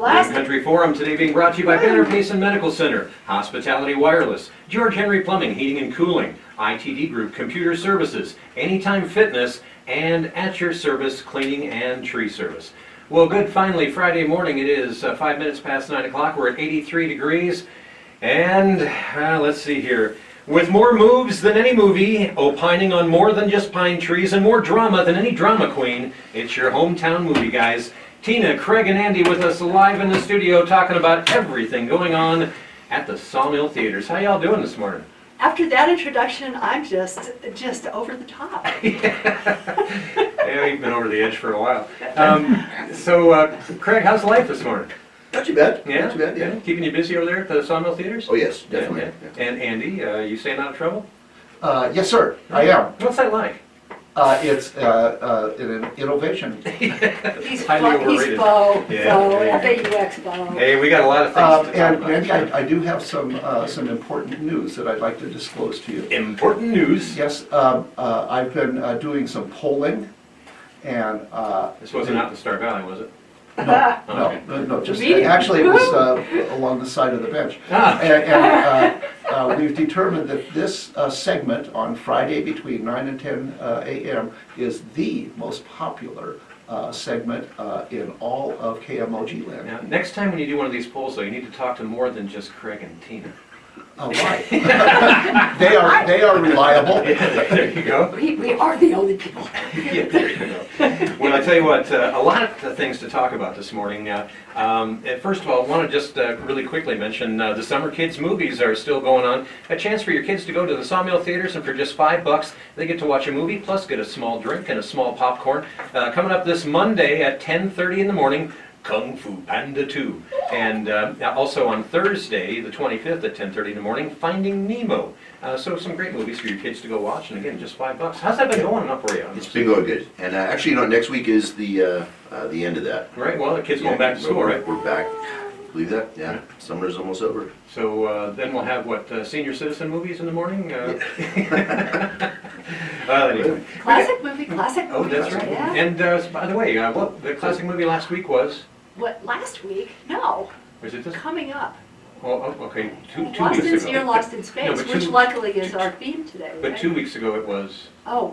Green Country Forum today being brought to you by Banner Payson Medical Center, Hospitality Wireless, George Henry Plumbing, Heating and Cooling, ITD Group, Computer Services, Anytime Fitness, and At Your Service Cleaning and Tree Service. Well, good, finally, Friday morning. It is 5 minutes past 9 o'clock. We're at 83 degrees. And let's see here. With more moves than any movie, opining on more than just pine trees, and more drama than any drama queen, it's your hometown movie guys. Tina, Craig, and Andy with us live in the studio talking about everything going on at the Sawmill Theaters. How y'all doing this morning? After that introduction, I'm just over the top. Yeah, you've been over the edge for a while. Craig, how's life this morning? Not too bad. Yeah? Not too bad, yeah. Keeping you busy over there at the Sawmill Theaters? Oh, yes, definitely. Yeah. And Andy, you staying out of trouble? Yes, sir, I am. What's that like? It's an innovation. He's Highly overrated. F-A-U-X-Bo. Hey, we got a lot of things to talk And about. Randy, I do have some important news that I'd like to disclose to you. Important news. Yes, I've been doing some polling, and This wasn't out in Star Valley, was it? no, just Meeting. actually it was along the side of the bench. Ah. And we've determined that this segment on Friday between 9 and 10 a.m. is the most popular segment in all of KMOG land. Now, next time when you do one of these polls, though, you need to talk to more than just Craig and Tina. Oh, right. They are reliable. Yeah, there you go. We are the only people. Yeah, there you go. Well, I tell you what, a lot of things to talk about this morning. First of all, I want to just really quickly mention the Summer Kids movies are still going on. A chance for your kids to go to the Sawmill Theaters, and for just $5, they get to watch a movie, plus get a small drink and a small popcorn. Coming up this Monday at 10:30 in the morning, Kung Fu Panda 2. And also on Thursday, the 25th at 10:30 in the morning, Finding Nemo. So some great movies for your kids to go watch, and again, just $5. How's that been going up for you? It's been going good. And actually, next week is the end of that. Right, well, the kids going back to school, right? We're back. Believe that? Yeah. Summer's almost over. So then we'll have, senior citizen movies in the morning? Anyway. Classic movie. Oh, that's right. Yeah. And by the way, the classic movie last week was? What, last week? No. Was it this? Coming up. Oh, okay, two Lost weeks ago. You're Lost in Space, No, but which luckily is our theme today, right? But 2 weeks ago it was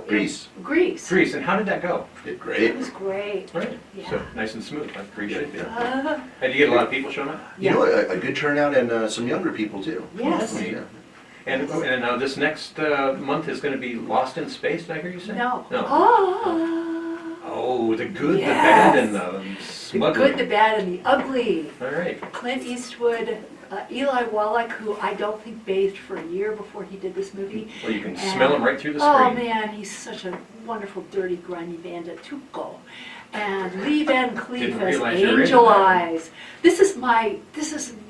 Grease. Grease. Grease, and how did that go? Did It great. was great. Right. Yeah. So nice and smooth, like Grease should be. Uh, And you get a lot of people showing up? You know, a good turnout and some younger people too. yes. Yeah. And this next month is going to be Lost in Space, did I hear you say? No. No. Oh, the good, the Yes. bad, and the The smuggling. good, the bad, and the ugly. All right. Clint Eastwood, Eli Wallach, who I don't think bathed for a year before he did this movie. Well, you can And- smell him right through the screen. Oh man, he's such a wonderful, dirty, grimy bandit. Tuco. And Lee Van Cleef Didn't as realize you were into Angel that. Eyes. This is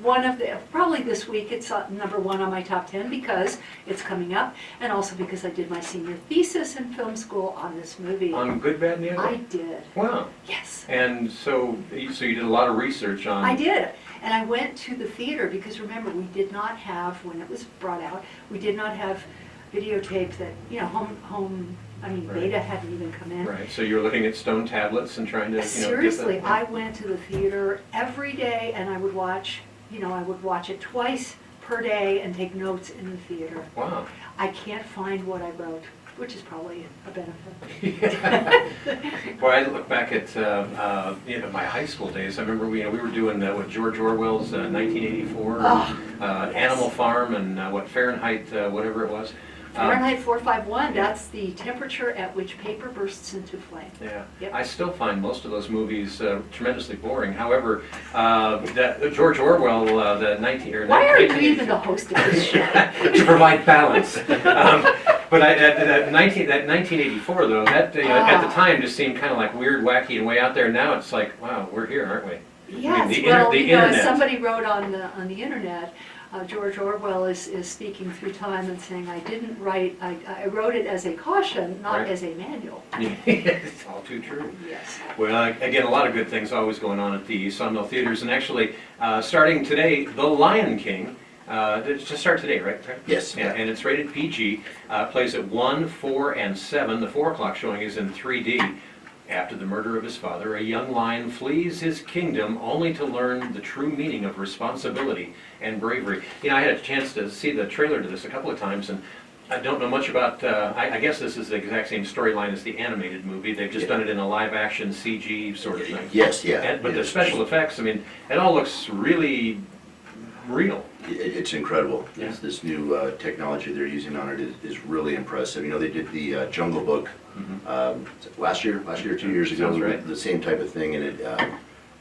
one of the, probably this week it's number one on my top 10 because it's coming up, and also because I did my senior thesis in film school on this movie. On Good, Bad, and the I Ugly? did. Wow. Yes. And so you did a lot of research on... I did. And I went to the theater because remember, we did not have, when it was brought out, we did not have videotape that, Right. Beta hadn't even come in. Right, so you were looking at stone tablets and trying to, Seriously, get that... I went to the theater every day and I would watch it twice per day and take notes in the theater. Wow. I can't find what I wrote, which is probably a benefit. Well, I look back at my high school days. I remember we were doing with George Orwell's 1984, Oh, Animal Farm, and Fahrenheit, whatever it was. Fahrenheit 451, that's the temperature at which paper bursts into flame. Yeah, Yep. I still find most of those movies tremendously boring. However, that George Orwell, the 19 or Why are you 1984 even the host of this show? to provide balance. But that 1984 though, that at the time just seemed kind of like weird, wacky, and way out there. Now it's like, wow, we're here, aren't we? Yes, the well, internet. as somebody wrote on the internet, George Orwell is speaking through time and saying, I didn't write, I wrote it as a caution, not Right. as a manual. It's all too true. Yes. Well, again, a lot of good things always going on at the Sawmill Theaters, and actually, starting today, The Lion King. It's just start today, right? Yes. Yeah, and it's rated PG. Plays at 1, 4, and 7. The 4 o'clock showing is in 3D. After the murder of his father, a young lion flees his kingdom only to learn the true meaning of responsibility and bravery. You know, I had a chance to see the trailer to this a couple of times, and I don't know much about, I guess this is the exact same storyline as the animated movie. They've just done it in a live-action CG sort of thing. Yes, yeah. But the yes. special effects, I mean, it all looks really real. It's incredible. Yeah. This new technology they're using on it is really impressive. You know, they did the Jungle Book last year or 2 years ago. Sounds right. The same type of thing, and it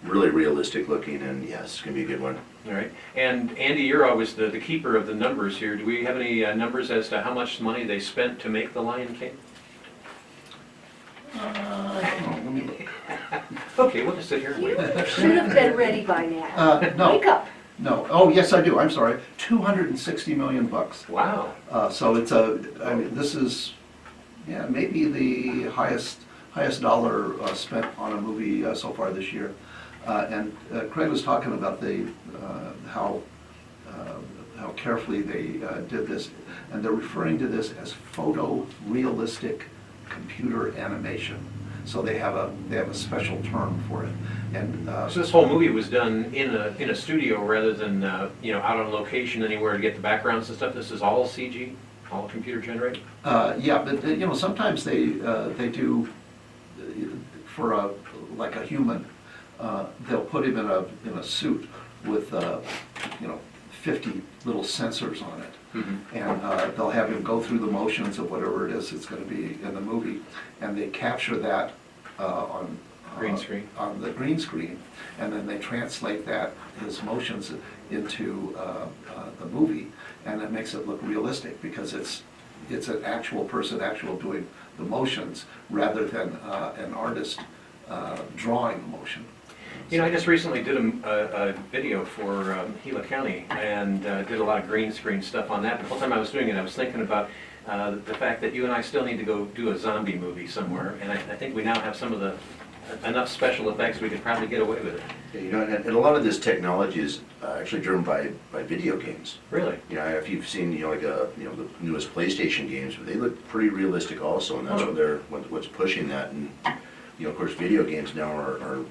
really realistic looking, and yes, it's gonna be a good one. All right. And Andy, you're always the keeper of the numbers here. Do we have any numbers as to how much money they spent to make The Lion King? I don't know, let me look. Okay, we'll just sit here and You wait. should have been ready by now. No. Wake up. No, oh, yes, I do, I'm sorry, $260 million. Wow. So it's I mean, this is, yeah, maybe the highest dollar spent on a movie so far this year. And Craig was talking about how carefully they did this, and they're referring to this as photorealistic computer animation. So they have a special term for it. And So this whole movie was done in a studio rather than you know, out on location anywhere to get the backgrounds and stuff. This is all CG, all computer generated. yeah, but you know, sometimes they do for like a human. They'll put him in a suit with you know, 50 little sensors on it. Mm-hmm. And they'll have him go through the motions of whatever it is it's going to be in the movie, and they capture that on Green screen. on the green screen, and then they translate his motions into the movie, and it makes it look realistic because it's an actual person doing the motions rather than an artist drawing the motion. You know, I just recently did a video for Gila County and did a lot of green screen stuff on that. But the whole time I was doing it, I was thinking about the fact that you and I still need to go do a zombie movie somewhere. And I think we now have some of enough special effects we could probably get away with it. Yeah, you know, and a lot of this technology is actually driven by video games. Really? You know, if you've seen, you know, like the newest PlayStation games, they look pretty realistic also, and that's what's pushing that. And you know, of course, video games now are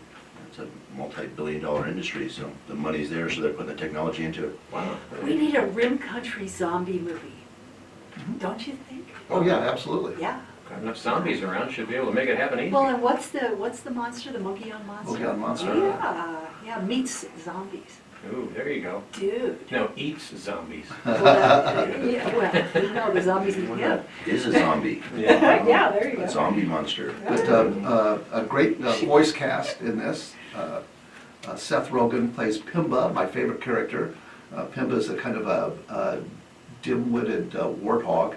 it's a multi-billion-dollar industry, so the money's there, so they're putting the technology into it. Wow. We need a Rim Country zombie movie. Don't you think? Oh yeah, absolutely. Yeah. Got enough zombies around, should be able to make it happen easy. Well, and what's the monster? The monkey on monster? Monkey on Monster. Yeah, meets zombies. Ooh, there you go. Dude. No, eats zombies. Well, no, the zombies eat him. Is a zombie, Yeah, there you a go. zombie monster. But a great voice cast in this. Seth Rogen plays Pimba, my favorite character. Pimba is a kind of a dim-witted warthog.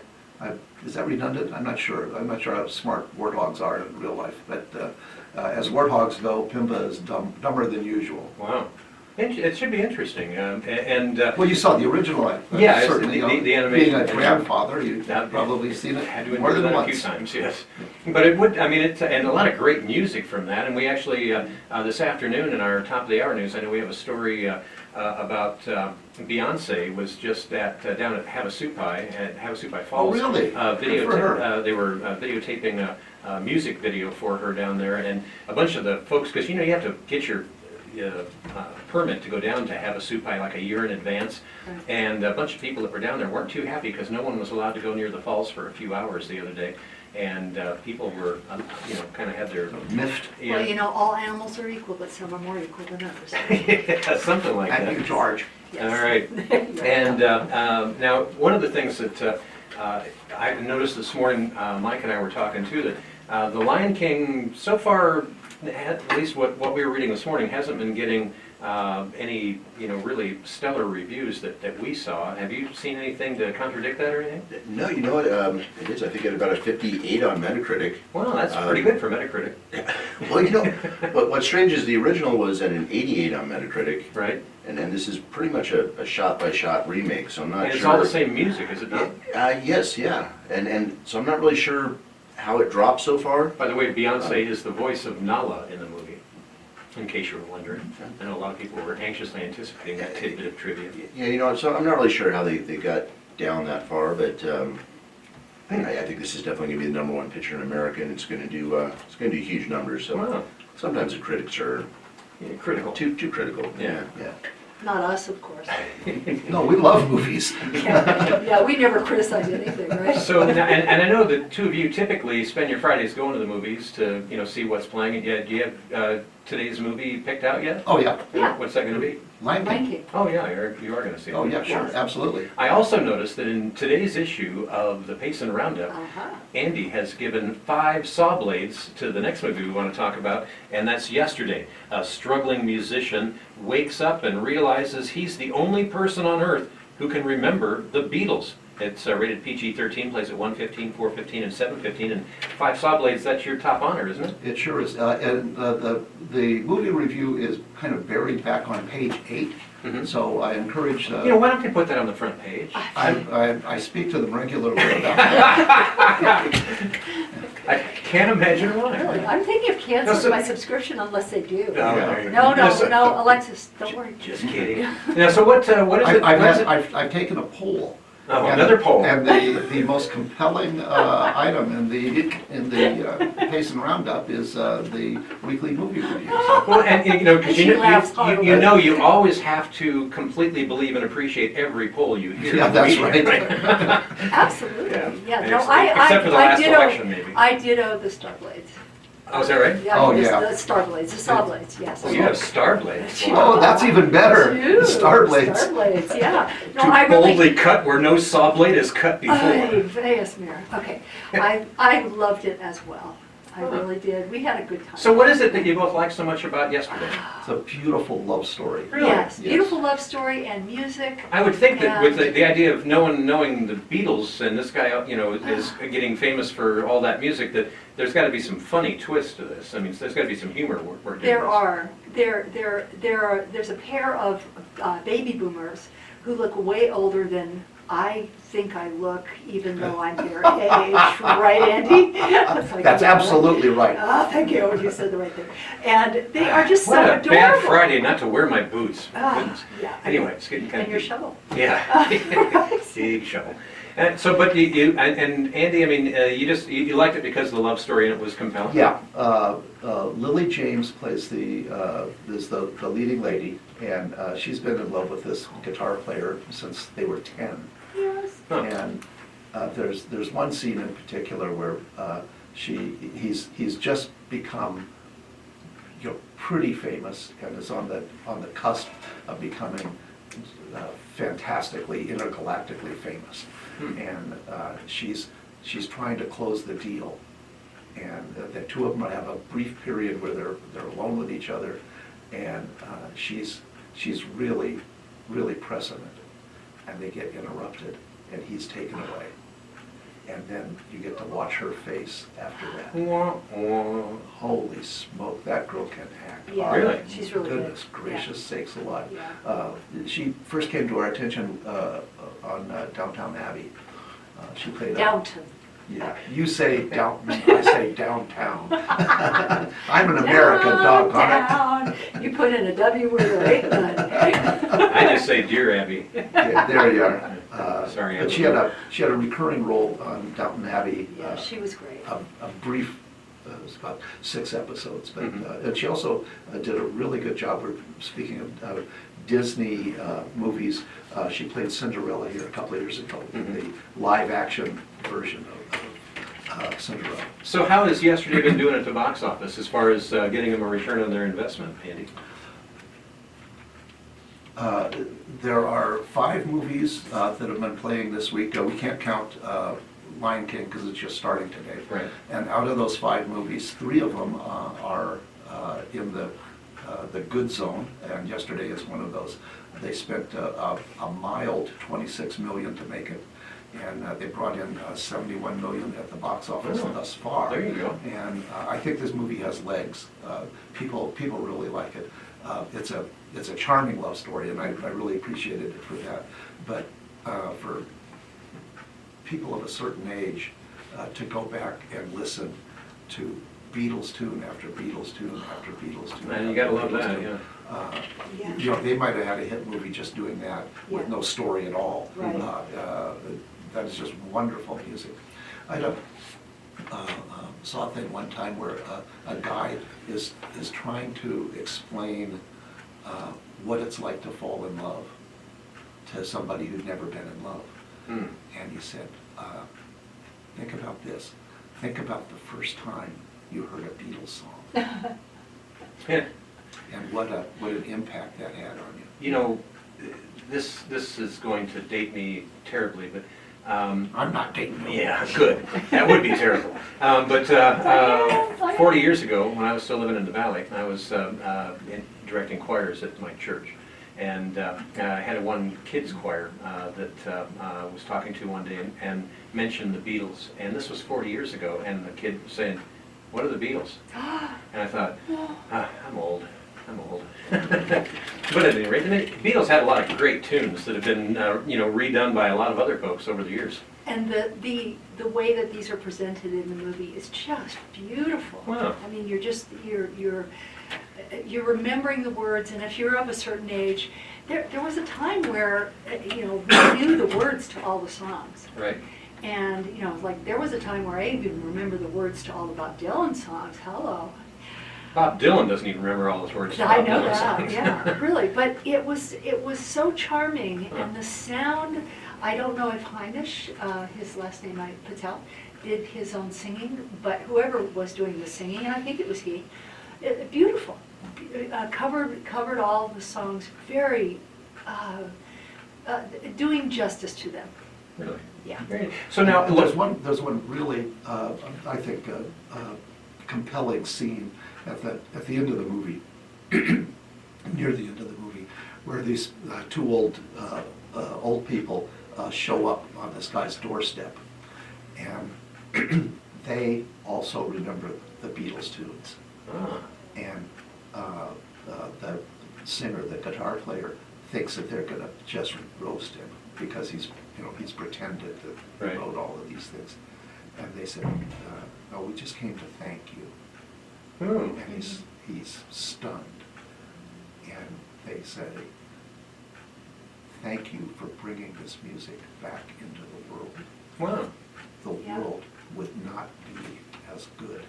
Is that redundant? I'm not sure. I'm not sure how smart warthogs are in real life. But as warthogs go, Pimba is dumber than usual. Wow. It should be interesting. Well, you saw the original. Yeah, it's certainly. the animation. Being a grandfather, you've That- probably seen it Had to more endure than that a few once. times, yes. But it would, I mean, and a lot of great music from that. And we actually, this afternoon in our top of the hour news, I know we have a story about Beyonce was just down at Havasupai Falls. Oh, really? Good for her. They were videotaping a music video for her down there, and a bunch of the folks, because you know you have to get your permit to go down to Havasupai like a year in advance, Right. and a bunch of people that were down there weren't too happy because no one was allowed to go near the falls for a few hours the other day, and people were, you know, kind of had their Miffed. yeah, Well, you know, all animals are equal, but some are more equal than others. yeah, something like And that. you charge. Yes. All right. And now, one of the things that I noticed this morning, Mike and I were talking too, that The Lion King, so far, at least what we were reading this morning, hasn't been getting any, you know, really stellar reviews that we saw. Have you seen anything to contradict that or anything? No, you know what, it is, I think at about a 58 on Metacritic. Well, that's pretty good for Metacritic, Well, you know, what's strange is the original was at an 88 on Metacritic, right? and then this is pretty much a shot-by-shot remake, so I'm not sure. And it's all the same music, is it not? Yes, yeah, and so I'm not really sure how it dropped so far. By the way, Beyonce is the voice of Nala in the movie, in case you were wondering. I know a lot of people were anxiously anticipating that tidbit of trivia. Yeah, you know, so I'm not really sure how they got down that far, but I think this is definitely gonna be the #1 picture in America, and it's gonna do huge numbers, so Wow. sometimes the critics are Yeah, critical. too critical. Yeah. Yeah. Not us, of course. No, we love movies. Yeah, we never criticize anything, right? So, and I know the two of you typically spend your Fridays going to the movies to, see what's playing. And do you have today's movie picked out yet? Oh, yeah. Yeah. What's that going to be? Lion King. Lion King. Oh, yeah, you are going to see it. Oh, yeah, sure, Yes. absolutely. I also noticed that in today's issue of the Payson Roundup, Uh-huh. Andy has given 5 saw blades to the next movie we want to talk about, and that's Yesterday. A struggling musician wakes up and realizes he's the only person on Earth who can remember the Beatles. It's rated PG-13, plays at 1:15, 4:15, and 7:15, and 5 saw blades, that's your top honor, isn't it? It sure is. And the movie review is kind of buried back on page 8. Mhm. So I encourage, Why don't they put that on the front page? I speak to them regularly about that. I can't imagine why. Really? I'm thinking of No, canceling so- my subscription unless they do. Oh, there you No, go. So- no, Alexis, don't worry. Just kidding. Now, so what is it? What is it? I've taken a poll. Oh, And- another poll. And the most compelling item in the Payson Roundup is the weekly movie reviews. Well, and because She laughs hard you over know it. you always have to completely believe and appreciate every poll you hear. Yeah, that's right. Absolutely. Yeah. Yeah, no, Except for the last election, maybe. I ditto the star blades. Oh, is that right? Yeah, Oh, I mean, yeah. the star blades, the saw blades, yes. Oh, you have star blades. Oh, that's even better. Two Star blades. Star blades, yeah. No, To I really. boldly cut where no saw blade is cut Ay, before. Vegas mirror. Okay, I loved it as well. I really did. We had a good time. So what is it that you both like so much about Yesterday? It's a beautiful love story. Really? Yes, Yes. beautiful love story and music. I would think that with And- the idea of knowing the Beatles and this guy, is getting famous for all that music, that there's got to be some funny twist to this. I mean, there's got to be some humor worked into There this. are. There's a pair of baby boomers who look way older than I think I look, even though I'm their age, right, Andy? It's like, That's absolutely right. Oh, thank you, you said the right thing. And they are just so What a adorable. bad Friday not to wear my boots. Ah, Goodness. yeah. Anyway, it's getting kind And of your deep. shovel. Yeah, big shovel. And so, but and Andy, I mean, you liked it because of the love story and it was compelling. Yeah, Lily James plays is the leading lady, and she's been in love with this guitar player since they were 10. Yes. Huh. And there's one scene in particular where he's just become pretty famous and is on the cusp of becoming fantastically intergalactically famous. And she's trying to close the deal, and the two of them have a brief period where they're alone with each other, and she's really pressing it, and they get interrupted, and he's taken away, and then you get to watch her face after that. Wah, wah. Holy smoke, that girl can act. Yeah, Really? she's really good. Goodness gracious sakes alive. Yeah. She first came to our attention on Downtown Abbey. She played Downton. Yeah, you say Downton, I say downtown. I'm an American, doggone it. Downtown. You put in a W word or ain't none. I just say Dear Abby. Yeah, there you are. Sorry, But she had a recurring role on Downton Abbey. Yeah, she was great. A brief, it was about 6 episodes, but Mhm. and she also did a really good job. We're speaking of Disney movies. She played Cinderella here a couple of years ago in Mhm. the live-action version of Cinderella. So how has Yesterday been doing at the box office as far as getting them a return on their investment, Andy? There are 5 movies that have been playing this week. We can't count Lion King because it's just starting today. Right. And out of those 5 movies, 3 of them are in the good zone, and Yesterday is one of those. They spent a mild $26 million to make it, and they brought in $71 million at the box office Oh, thus far. there you go. And I think this movie has legs. People really like it. It's a charming love story, and I really appreciated it for that. But for people of a certain age to go back and listen to Beatles tune after Beatles tune after Beatles tune. Man, you gotta love after that, Beatles tune, Yeah. they might have had a hit movie just doing that with Yeah. no story at all. Right. that is just wonderful music. I don't, saw a thing one time where a guy is trying to explain what it's like to fall in love to somebody who'd never been in love. Hmm. And he said, think about this. Think about the first time you heard a Beatles song Yeah. and what an impact that had on you. You know, this is going to date me terribly, but I'm not dating you. yeah, good. That would be terrible. But 40 years ago, when I was still living in the valley, I was directing choirs at my church. And I had one kids choir that I was talking to one day and mentioned the Beatles. And this was 40 years ago, and the kid was saying, "What are the Beatles?" And I thought, I'm old. But at any rate, the Beatles had a lot of great tunes that have been redone by a lot of other folks over the years. And the way that these are presented in the movie is just beautiful. Wow. I mean, you're remembering the words, and if you're of a certain age, there was a time where we knew the words to all the songs. Right. And like there was a time where I even remember the words to all the Bob Dylan songs. Hello. Bob Dylan doesn't even remember all his words. to I Bob know Dylan that, songs. yeah, really. But it was so charming, and the sound. I don't know if Heimish, his last name Patel, did his own singing, but whoever was doing the singing, and I think it was he, beautiful. Covered all the songs very, doing justice to them. Really? Yeah. So now, There's look, one really, I think, compelling scene at the end of the movie, near the end of the movie, where these two old people show up on this guy's doorstep, and they also remember the Beatles tunes. And the singer, the guitar player, thinks that they're gonna just roast him because he's pretended that he wrote all of these things. And they said, no, we just came to thank you. And he's stunned. And they say, thank you for bringing this music back into the world. wow. The Yeah. world would not be as good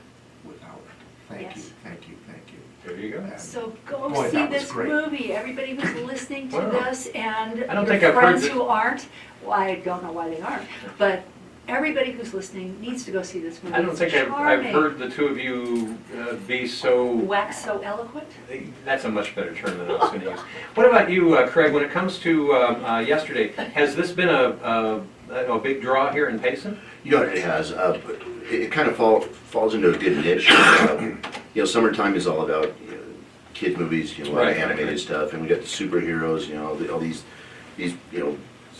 without it. Thank you, Yes. thank you, thank you. There you go. And So go boy, see that was this great. movie. Everybody who's listening to Wow. this, and I don't your think I've heard friends this- who aren't, well, I don't know why they aren't, but everybody who's listening needs to go see this movie. I don't It's think I've charming. heard the two of you be so. Wax so eloquent. That's a much better term than I was going to use. What about you, Craig? When it comes to yesterday, has this been a big draw here in Payson? It has. But it kind of falls into a good niche. Summertime is all about kid movies, a lot Right, of animated right. stuff, and we got the superheroes, all these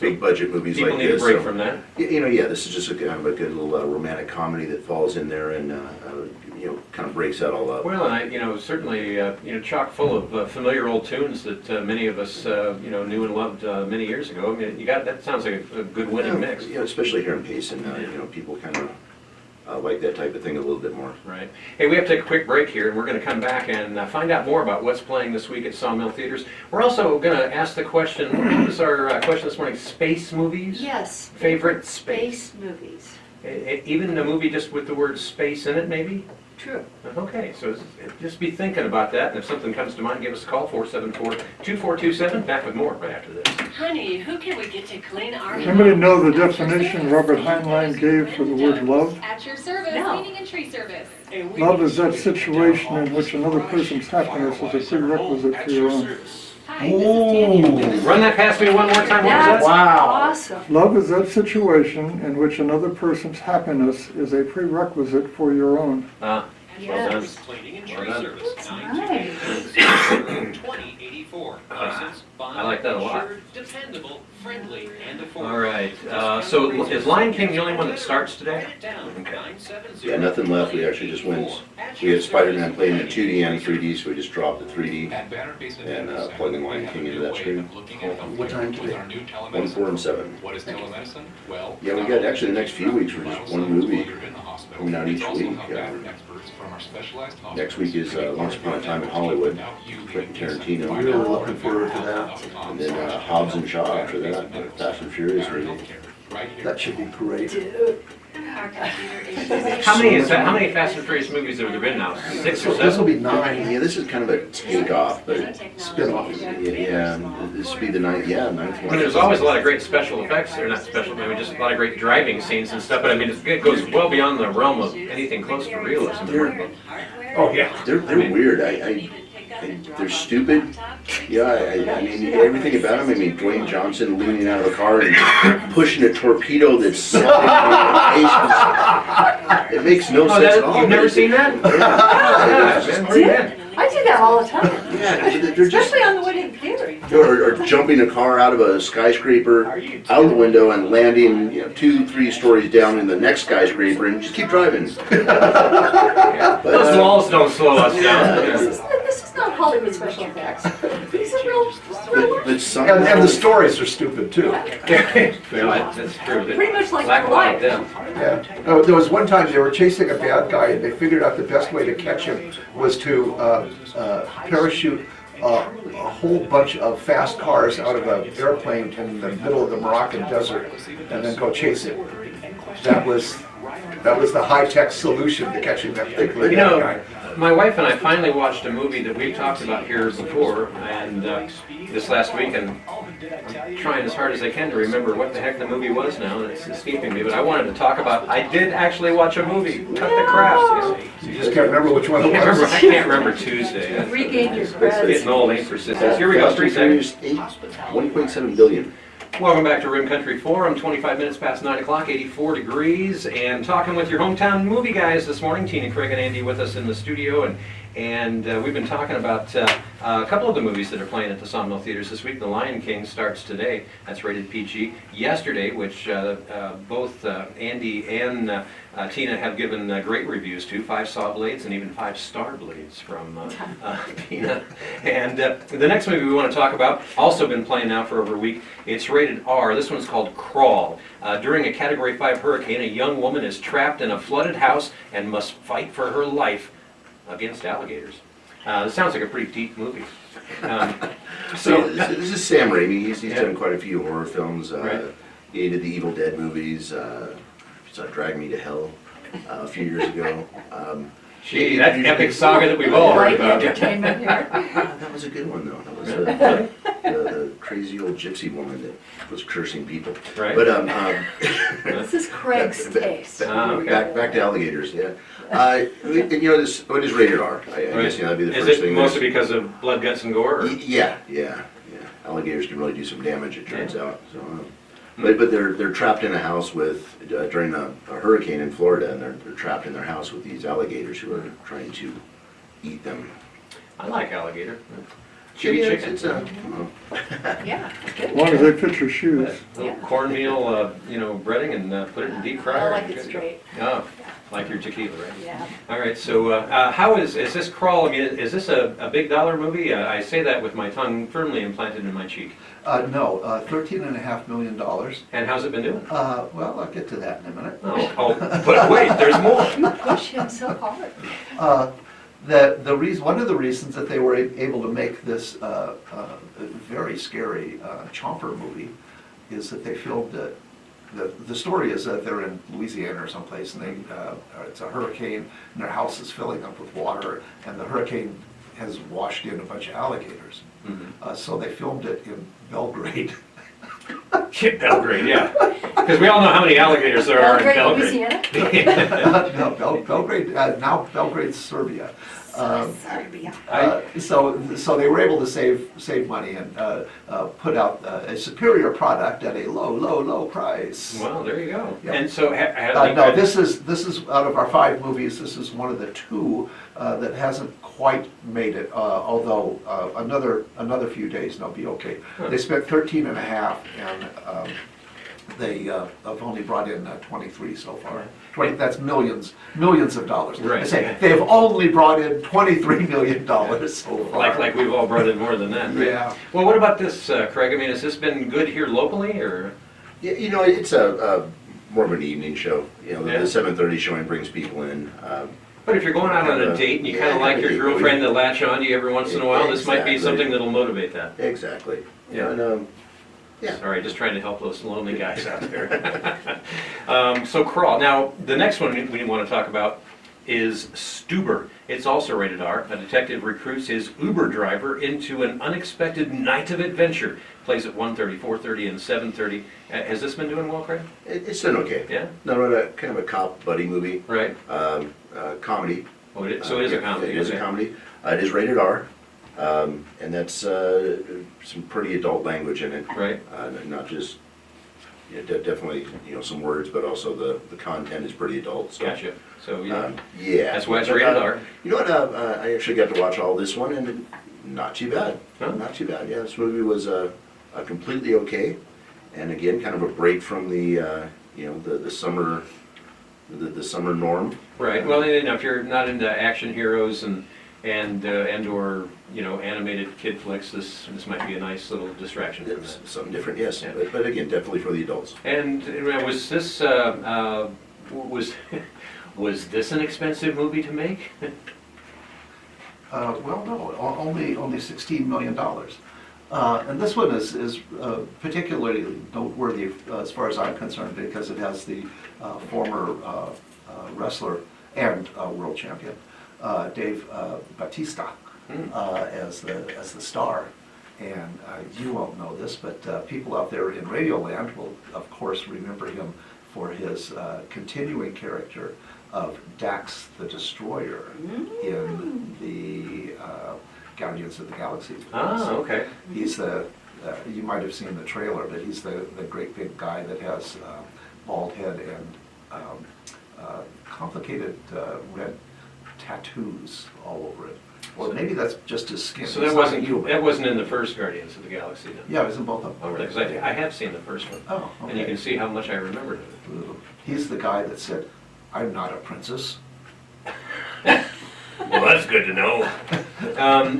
big budget movies People like need this. a break So, from that. this is just a kind of a good little romantic comedy that falls in there and kind of breaks that all up. Well, and certainly, chock full of familiar old tunes that many of us, knew and loved many years ago. I mean, that sounds like a good winning mix. Especially here in Payson, people kind of like that type of thing a little bit more. Right. Hey, we have to take a quick break here, and we're going to come back and find out more about what's playing this week at Sawmill Theaters. We're also going to ask the question, what was our question this morning? Space movies? Yes. Favorite space movies. Even a movie just with the word space in it, maybe? True. Okay, so just be thinking about that, and if something comes to mind, give us a call, 474-2427. Back with more right after this. Honey, who can we get to clean our Anybody know the definition Robert Heinlein gave for the word love? At your service, No. cleaning and tree service. Love is that situation in which another person's happiness is a prerequisite for your own. Hi, this is Tanya. Run that past me one more time, what was That's that? awesome. Love is that situation in which another person's happiness is a prerequisite for your own. Well done. Yes. Cleaning and Well tree done. service. That's 2084. Ah, Licensed, I like that a lot. insured, dependable, friendly, and affordable. All right, so is Lion King the only one that starts today? Write it down. Okay. 970. Yeah, nothing left. We actually just went. We had Spider-Man playing in 2D and 3D, so we just dropped the 3D and plugged in Lion King into that screen. What time today? 1, 4, and 7. What is telemedicine? Well, Yeah, we got actually the next few weeks. We're just one movie coming out each week. Next week is Once Upon a Time in Hollywood, Quentin Tarantino. I'm really looking forward to that. And then Hobbs and Shaw after that, Fast and Furious movie. right here. That should be great. Dude, Our computer is. How many Fast and Furious movies have there been now? 6 or This will 7? be 9. Yeah, this is kind of a takeoff, but Spin-off. yeah, this would be the ninth I mean, one. there's always a lot of great special effects, or not special, I mean, just a lot of great driving scenes and stuff, but I mean, it goes well beyond the realm of anything close to realism. Oh, yeah. They're weird. They're stupid. Yeah, I mean, everything about them. I mean, Dwayne Johnson leaning out of a car and pushing a torpedo that's set in the face. It makes no Oh, sense at all. you've never seen that? Yeah, Man, where you been? I do that all the time, yeah, they're just, especially on the way to the theater. or jumping a car out of a skyscraper, out the window and landing, 2-3 stories down in the next skyscraper and just keep driving. Those walls don't slow us down. This is not Hollywood special effects. These are real But some. And the stories are stupid too. Yeah, that's true. Pretty much like Black real light, life. them. Yeah. Oh, there was one time they were chasing a bad guy and they figured out the best way to catch him was to parachute a whole bunch of fast cars out of an airplane in the middle of the Moroccan desert and then go chase it. That was the high-tech solution to catching that particular You bad know, guy. my wife and I finally watched a movie that we've talked about here before, and this last week, and I'm trying as hard as I can to remember what the heck the movie was now, and it's escaping me, but I wanted to talk about, I did actually watch a movie, Cut the Crap. You just can't remember which one it I was. can't remember Tuesday. Regain your It's creds. getting old, ain't persistence. Here we go, Fast 3 and seconds. Furious 1.7 billion. Welcome back to Rim Country Forum, 25 minutes past 9 o'clock, 84 degrees, and talking with your hometown movie guys this morning. Tina, Craig, and Andy with us in the studio, and we've been talking about a couple of the movies that are playing at the Sawmill Theaters this week. The Lion King starts today. That's rated PG. Yesterday, which both Andy and Tina have given great reviews to, 5 saw blades and even 5 star blades from Tina. And the next movie we want to talk about, also been playing now for over a week. It's rated R. This one's called Crawl. During a Category 5 hurricane, a young woman is trapped in a flooded house and must fight for her life against alligators. This sounds like a pretty deep movie. So this is Sam Raimi. He's Yeah. done quite a few horror films. Right. He did the Evil Dead movies. Drag Me to Hell a few years ago. Gee, that epic saga that we've all heard Light about. entertainment here. That was a good one though. That was the crazy old gypsy woman that was cursing people. Right. But This is Craig's taste. Okay. back to alligators. Yeah. It is rated R. I guess that'd be the Is first it thing. mostly because of blood, guts, and gore? Or? Yeah. Alligators can really do some damage. It turns out. So, but they're trapped in a house with during a hurricane in Florida, and they're trapped in their house with these alligators who are trying to eat them. I like alligator. Yeah, Chewy it's- chicken. it's a- Yeah, As long as they fit your shoes. Little cornmeal, breading and put it in deep fryer. I like and it good to go. straight. Oh, like your tequila, right? Yeah. All right, so how is this Crawl, I mean, is this a big dollar movie? I say that with my tongue firmly implanted in my cheek. No, $13.5 million. And how's it been doing? Well, I'll get to that in a minute. Oh, but wait, there's more. You push him so hard. One of the reasons that they were able to make this very scary chomper movie is that they filmed it. The story is that they're in Louisiana or someplace, and it's a hurricane, and their house is filling up with water, and the hurricane has washed in a bunch of alligators. So they filmed it in Belgrade. Belgrade, yeah. Because we all know how many alligators there are in Belgrade, Belgrade. Louisiana? No, Belgrade, now Belgrade, Serbia. Serbia. So they were able to save money and put out a superior product at a low price. Well, there you go. Yeah. And so, No, this is out of our 5 movies, this is one of the 2 that hasn't quite made it. Although another few days and they'll be okay. Huh. They spent 13 and a half, and they have only brought in 23 so far. That's millions of dollars. Right. I say they have only brought in $23 million so far. like we've all brought in more than that, right? Yeah. Well, what about this, Craig? I mean, has this been good here locally, or? Yeah, it's a more of an evening show. Yeah. The 7:30 showing brings people in. But if you're going out on a date and you kind of like your girlfriend to latch on to you every once in a while, this might be Exactly. something that'll motivate that. Exactly. Yeah. And Yeah. Sorry, just trying to help those lonely guys out there. So Crawl. Now, the next one we want to talk about is Stuber. It's also rated R. A detective recruits his Uber driver into an unexpected night of adventure. Plays at 1:30, 4:30, and 7:30. Has this been doing well, Craig? It's done okay. Yeah? No, kind of a cop buddy movie, Right. comedy. Oh, so it is a comedy. It is a okay. comedy. It is rated R, and that's some pretty adult language in it. Right. Not just, definitely, some words, but also the content is pretty adult. So, Gotcha. So, yeah. Yeah. That's why it's But, rated R. You know what, I actually got to watch all this one, and not too bad. Huh? Not too bad, yeah. This movie was completely okay, and again, kind of a break from the summer, the summer norm. Right. Well, if you're not into action heroes and or animated kid flicks, this might be a nice little distraction from It's that. something different, yes, Yeah. but again, definitely for the adults. And was this was this an expensive movie to make? Well, no, only $16 million. And this one is particularly noteworthy as far as I'm concerned because it has the former wrestler and world champion, Dave Bautista, as the star. And you won't know this, but people out there in Radioland will, of course, remember him for his continuing character of Dax the Destroyer in the Guardians of the Galaxy. Ah, okay. He's you might have seen the trailer, but he's the great big guy that has bald head and complicated red tattoos all over it. Or maybe that's just his skin. So It's that not wasn't human. in the first Guardians of the Galaxy then? Yeah, it was in both of them. Oh, really? 'Cause I have seen the first one. Oh, And you okay. can see how much I remembered of it. He's the guy that said, "I'm not a princess." Well, that's good to know.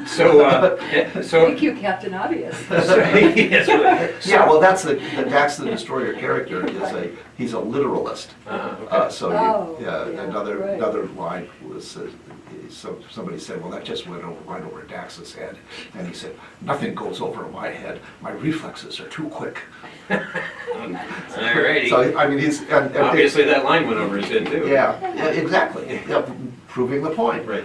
So Thank you, Captain Obvious. yes, really. Yeah, well, that's the Dax the Destroyer character he's a literalist. Okay. So Oh, yeah, yeah, another right. line was somebody said, well, that just went right over Dax's head, and he said, "Nothing goes over my head. My reflexes are too quick." Alrighty. So I mean, Obviously, that line went over his head too. yeah, exactly. Yeah, proving the point. Right.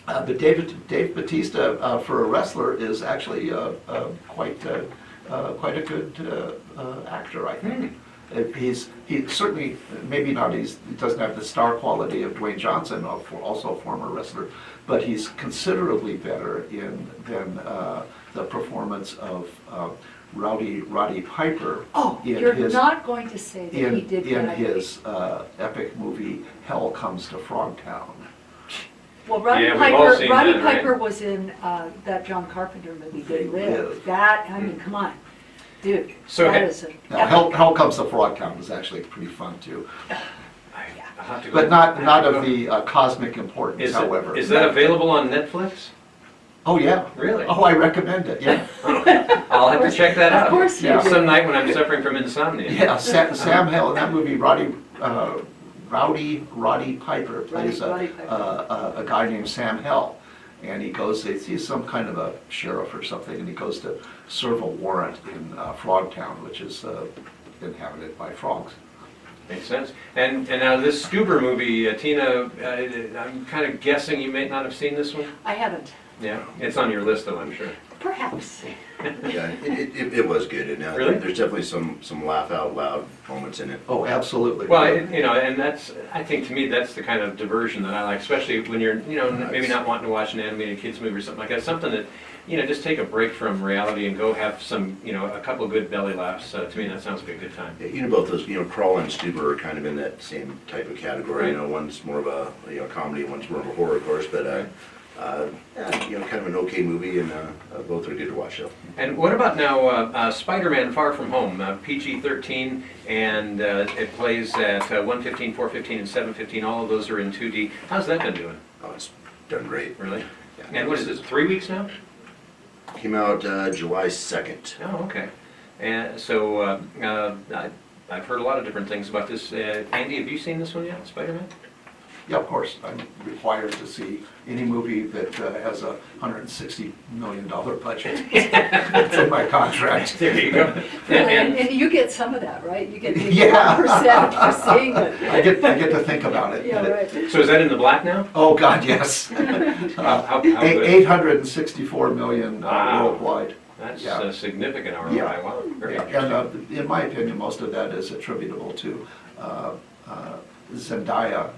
But Dave Bautista, for a wrestler, is actually quite a good actor, I think. He certainly, maybe not, he doesn't have the star quality of Dwayne Johnson, also a former wrestler, but he's considerably better than the performance of Roddy Piper. Oh, in you're his- not going to say that he did in badly. his epic movie Hell Comes to Frogtown. Well, Roddy Yeah, we've all seen Piper, that, right? Piper was in that John Carpenter movie, They They Live. Live. That, I mean, come on, dude, So that ha- is an Now, epic. Hell Comes to Frogtown was actually pretty fun too, I'll have to go- but not of the cosmic importance, however. Is that available on Netflix? Oh, yeah. Really? Oh, I recommend it, yeah. I'll have to check that out. Of course you Yeah. do. Some night when I'm suffering from insomnia. Yeah, Sam Hell in that movie, Roddy Piper plays Roddy Piper. a guy named Sam Hell. And he's some kind of a sheriff or something, and he goes to serve a warrant in Frogtown, which is inhabited by frogs. Makes sense. And now this Stuber movie, Tina, I'm kind of guessing you may not have seen this one? I haven't, Yeah, it's on your list though, I'm sure. perhaps. Yeah, it was good, and Really? there's definitely some laugh out loud moments in it. Oh, absolutely. Well, and I think to me, that's the kind of diversion that I like, especially when you're, maybe not wanting to watch an animated kids movie or something like that. Something that, just take a break from reality and go have some, a couple of good belly laughs. To me, that sounds like a good time. Yeah, both those, Crawl and Stuber are kind of in that same type of category. Right. One's more of a comedy, one's more of a horror, of course, but kind of an okay movie, and both are good to watch. So. And what about now Spider-Man Far From Home, PG-13, and it plays at 1:15, 4:15, and 7:15. All of those are in 2D. How's that been doing? Oh, it's done great. Really? Yeah. And what is it, 3 weeks now? Came out July 2nd. Oh, okay. And so I've heard a lot of different things about this. Andy, have you seen this one yet, Spider-Man? Yeah, of course, I'm required to see any movie that has a $160 million budget. It's in my contract. There you go. And you get some of that, right? You get maybe Yeah. 1% for seeing it. I get to think about it. Yeah, right. So is that in the black now? Oh, God, yes. How good? 864 million Wow. worldwide. That's Yeah. a significant ROI. Yeah. Wow, very Yeah, interesting. and in my opinion, most of that is attributable to Zendaya,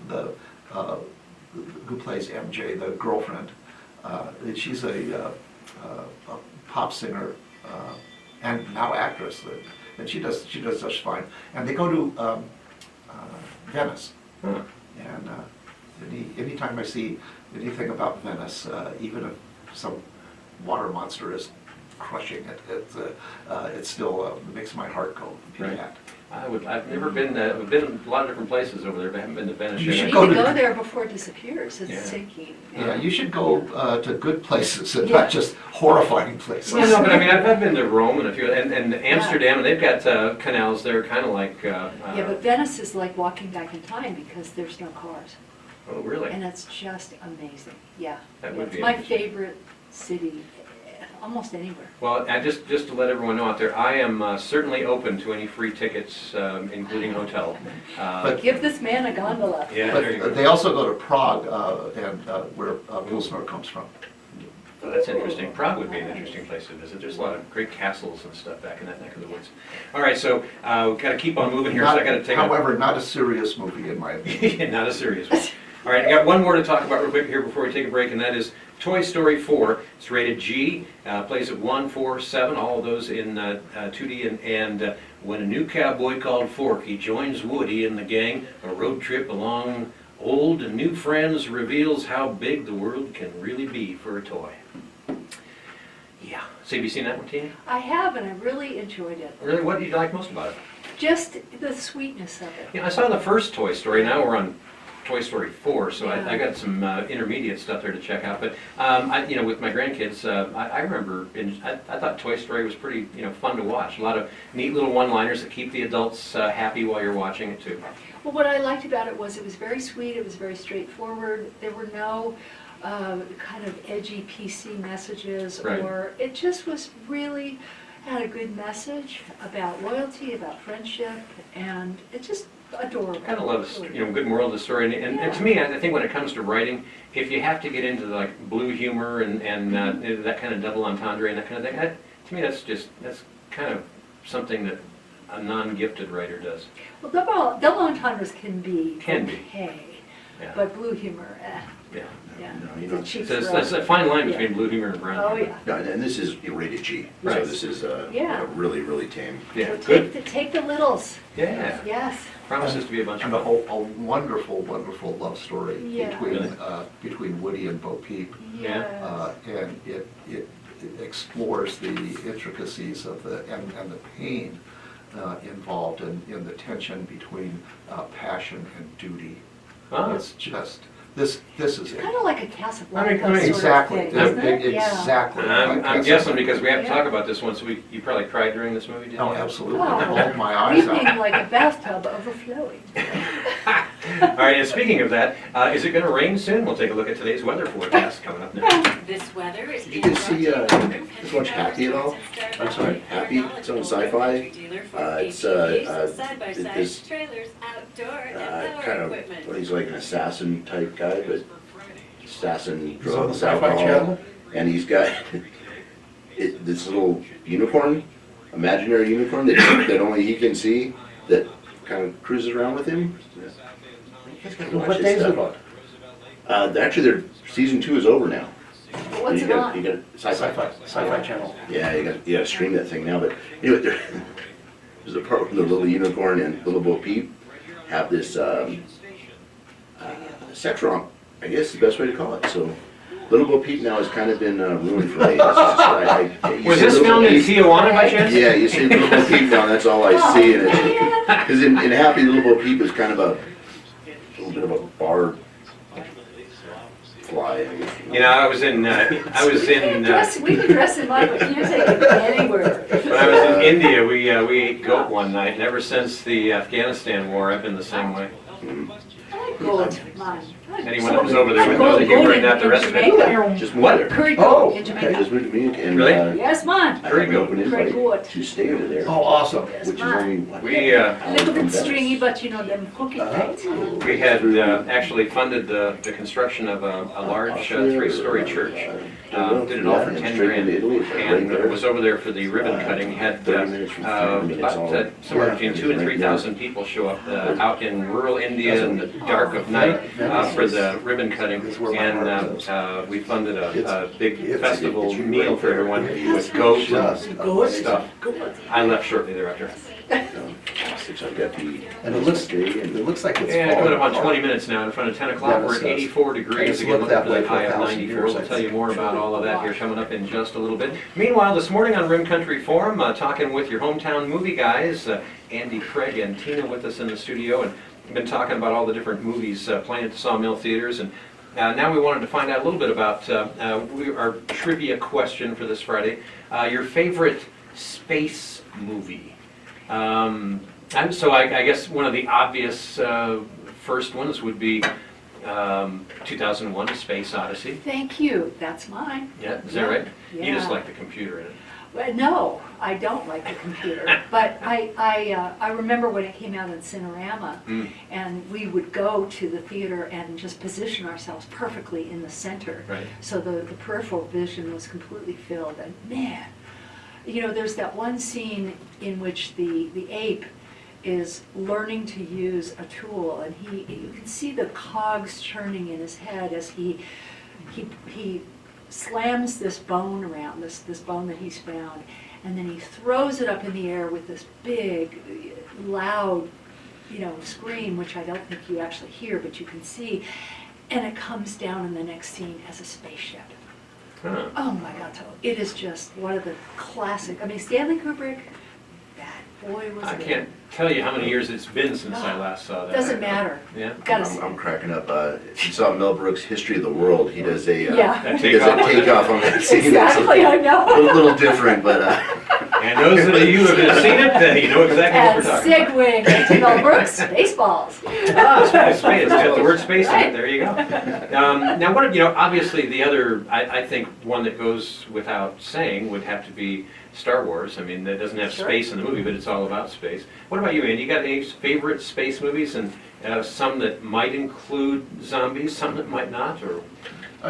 who plays MJ, the girlfriend. She's a pop singer and now actress, and she does just fine. And they go to Venice, Huh. and anytime I see anything about Venice, even if some water monster is crushing it, it still makes my heart go Right. mad. I've never been, I've been in a lot of different places over there, but I haven't been to Venice You yet. should You go need to to- go there before it disappears, Yeah. it's sinking. Yeah, you should go to good places and Yeah. not just horrifying places. Well, no, but I mean, I've been to Rome and a few, and Amsterdam, and they've got canals there, kind of like. Yeah, but Venice is like walking back in time because there's no cars. Oh, really? And it's just amazing, yeah. That Yeah, would it's be my interesting. favorite city, almost anywhere. Well, just to let everyone know out there, I am certainly open to any free tickets, including hotel. But- Give this man a gondola. Yeah, there you go. But they also go to Prague, and where Pilsner comes from. Oh, that's interesting. Prague would be an interesting place to visit. There's a lot of great castles and stuff back in that neck of the woods. All right, so we've got to keep on moving here, so I got to take a... However, not a serious movie in my opinion. Not a serious one. All right, I got one more to talk about real quick here before we take a break, and that is Toy Story 4. It's rated G, plays at 1, 4, 7, all of those in 2D. And when a new cowboy called Forky joins Woody and the gang, a road trip along old and new friends reveals how big the world can really be for a toy. Yeah. So have you seen that one, Tina? I have, and I really enjoyed it. Really, what did you like most about it? Just the sweetness of it. Yeah, I saw the first Toy Story. Now we're on Toy Story 4, so Yeah. I got some intermediate stuff there to check out. But with my grandkids, I remember I thought Toy Story was pretty fun to watch. A lot of neat little one-liners that keep the adults happy while you're watching it too. Well, what I liked about it was very sweet, it was very straightforward. There were no kind of edgy PC messages, Right. or it just was really had a good message about loyalty, about friendship, and it's just adorable. Kind of love good moral to the story. And to me, I think when it comes to writing, if you have to get into like blue humor and that kind of double entendre and that kind of thing, to me that's kind of something that a non-gifted writer does. Well, double entendres can be Can be. okay, Yeah. but blue humor, Yeah. yeah, No, you it's know, a cheap So thrill. it's a fine line Yeah. between blue humor and brown Oh, humor. yeah. Yeah, and this is rated G, so Right. this is Yeah. really, really tame. Yeah, So good. take the littles, Yeah. yes. Promises to be a bunch of And fun. a wonderful, wonderful love story Yeah. between Woody and Bo Peep. Yeah. Yes. And it explores the intricacies of and the pain involved in the tension between passion and duty. Ah. It's just, this is it. Kind of like a Casablanca I mean, sort of Exactly, thing, isn't it? Yeah. exactly. I'm guessing because we have to Yeah. talk about this one, so you probably cried during this movie, did you? Oh, absolutely, Oh. I bawled my eyes Weeping out. like a bathtub overflowing. All right, and speaking of that, is it going to rain soon? We'll take a look at today's weather forecast coming up next. This weather is. Did you guys see, just watch Happy at all? I'm sorry, Happy? It's on Sci-Fi. It's this trailers, outdoor and kind power of, equipment. well, he's like an assassin type guy, but assassin Is it on the drugs, Sci-Fi alcohol, Channel? and he's got this little unicorn, imaginary unicorn that only he can see, that kind of cruises around with him. You guys gotta watch What this day is it stuff. on? Actually, their season 2 is over now. What's You it got- on? You got Sci-Fi Channel. Yeah, you gotta stream that thing now, but anyway, there's a part where the little unicorn and little Bo Peep have this sex romp, I guess is the best way to call it, so Little Bo Peep now has kind of been ruined for me. It's just, you Was say this Little Bo filmed in Peep- Tijuana by chance? Yeah, you see Little Bo Peep now, that's all I see, and it's, because in Happy, Little Bo Peep is kind of a little bit of a barred fly, I guess. I was in We can dress him up, but you can't take him anywhere. when I was in India, we ate goat one night, and ever since the Afghanistan war, I've been the same way. I like Gold mine. Anyone that was over there would know that you were in that the rest of it. Just moved What? there. Curry Oh, gold in I Jamaica. just moved to Munich and. Really? Yes, man. I Very have an good. open Very invite good. to stay over there, Oh, awesome. Yes, which is man. only. We, A little bit stringy, but you know, them cooking tights. We had actually funded the construction of a large three-story church. Did it all for 10 grand. And was over there for the ribbon cutting. Had about somewhere between 2,000 and 3,000 people show up out in rural India in the dark of night for the ribbon cutting. And we funded a big festival meal for everyone with goat and stuff. I left shortly thereafter. I've got the. And it looks like it's And coming up on fall. 20 minutes now in front of 10 o'clock. We're at 84 degrees. It's Again, looked looking that for way that for high of 1,000 94. years, We'll I tell you think. more about all of that here coming up in just a little bit. Meanwhile, this morning on Rim Country Forum, talking with your hometown movie guys, Andy, Craig, and Tina with us in the studio, and we've been talking about all the different movies playing at the Sawmill Theaters. And now we wanted to find out a little bit about our trivia question for this Friday. Your favorite space movie? And so I guess one of the obvious first ones would be 2001: A Space Odyssey. Thank you. That's mine. Yeah, is that right? You just Yeah. like the computer in it. Well, no, I don't like the computer, but I remember when it came out in Cinerama, and we would go to the theater and just position ourselves perfectly in the center. Right. So the peripheral vision was completely filled, and man, you know, there's that one scene in which the ape is learning to use a tool, and you can see the cogs churning in his head as he slams this bone around, this bone that he's found, and then he throws it up in the air with this big, loud, you know, scream, which I don't think you actually hear, but you can see, and it comes down in the next scene as a spaceship. Huh. Oh my God, it is just one of the classic, I mean, Stanley Kubrick, that boy was I good. can't tell you how many years it's been since I last saw that. Doesn't matter. Yeah. Gotta see I'm it. cracking up. If you saw Mel Brooks' History of the World, he does a, Yeah. he does a takeoff on that scene. Exactly, I A know. little different, but, And those of you who have seen it, you know exactly what And we're talking about. segueing into Mel Brooks, Spaceballs. Space, it's got the word space in it, there you go. Now, one of, you know, obviously the other, I think one that goes without saying would have to be Star Wars. I mean, that doesn't have Sure. space in the movie, but it's all about space. What about you, Andy? You got any favorite space movies, and some that might include zombies, some that might not, or?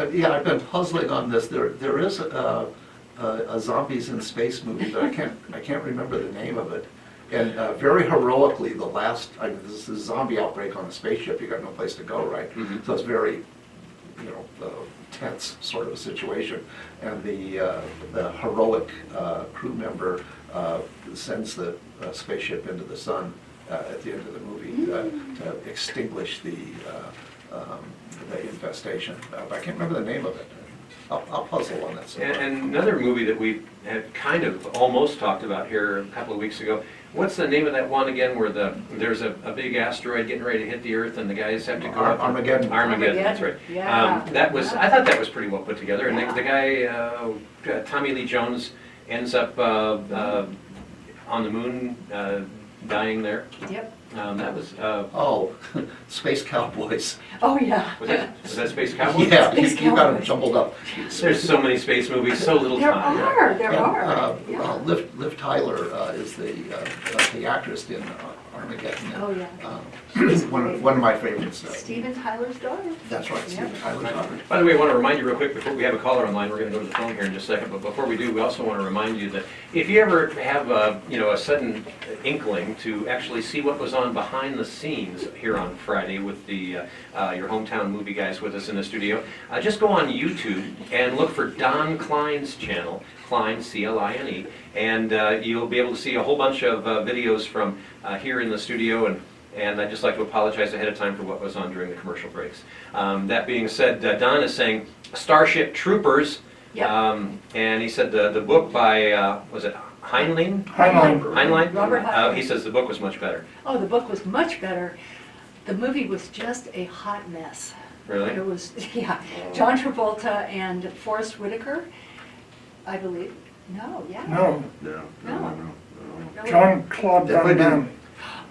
Yeah, I've been puzzling on this. There is a zombies in space movie, but I can't remember the name of it. And very heroically, this is a zombie outbreak on a spaceship. You got no place to go, right? Mhm. So it's very, you know, tense sort of a situation. And the heroic crew member sends the spaceship into the sun at the end of the movie to extinguish the infestation. But I can't remember the name of it. I'll puzzle on that somewhere. And another movie that we had kind of almost talked about here a couple of weeks ago, what's the name of that one again where there's a big asteroid getting ready to hit the Earth and the guys have to go up? Armageddon. Armageddon, that's right. Yeah. I thought that was pretty well put together, and the guy, Tommy Lee Jones, ends up on the moon, dying there. Yep. That was, Oh, Space Cowboys. Oh, yeah. was that Space Cowboys? Yeah, Space you got them Cowboys. jumbled up. There's so many space movies, so little There time. there And, are. Yeah. Liv Tyler is the actress in Armageddon. Oh, yeah. One of my favorites. Steven Tyler's daughter. That's right, Steven Tyler's daughter. By the way, I want to remind you real quick, before we have a caller online, we're going to go to the phone here in just a second, but before we do, we also want to remind you that if you ever have a sudden inkling to actually see what was on behind the scenes here on Friday with your hometown movie guys with us in the studio, just go on YouTube and look for Don Klein's channel, Klein, C-L-I-N-E, and you'll be able to see a whole bunch of videos from here in the studio, and I'd just like to apologize ahead of time for what was on during the commercial breaks. That being said, Don is saying Starship Troopers, Yep. and he said the book by, was it Heinlein? Heinlein. Robert Heinlein. He says the book was much better. Oh, the book was much better. The movie was just a hot mess. Really? It was, yeah. John Travolta and Forrest Whitaker, I believe. No, yeah. No, No. John Claude Van Definitely Damme.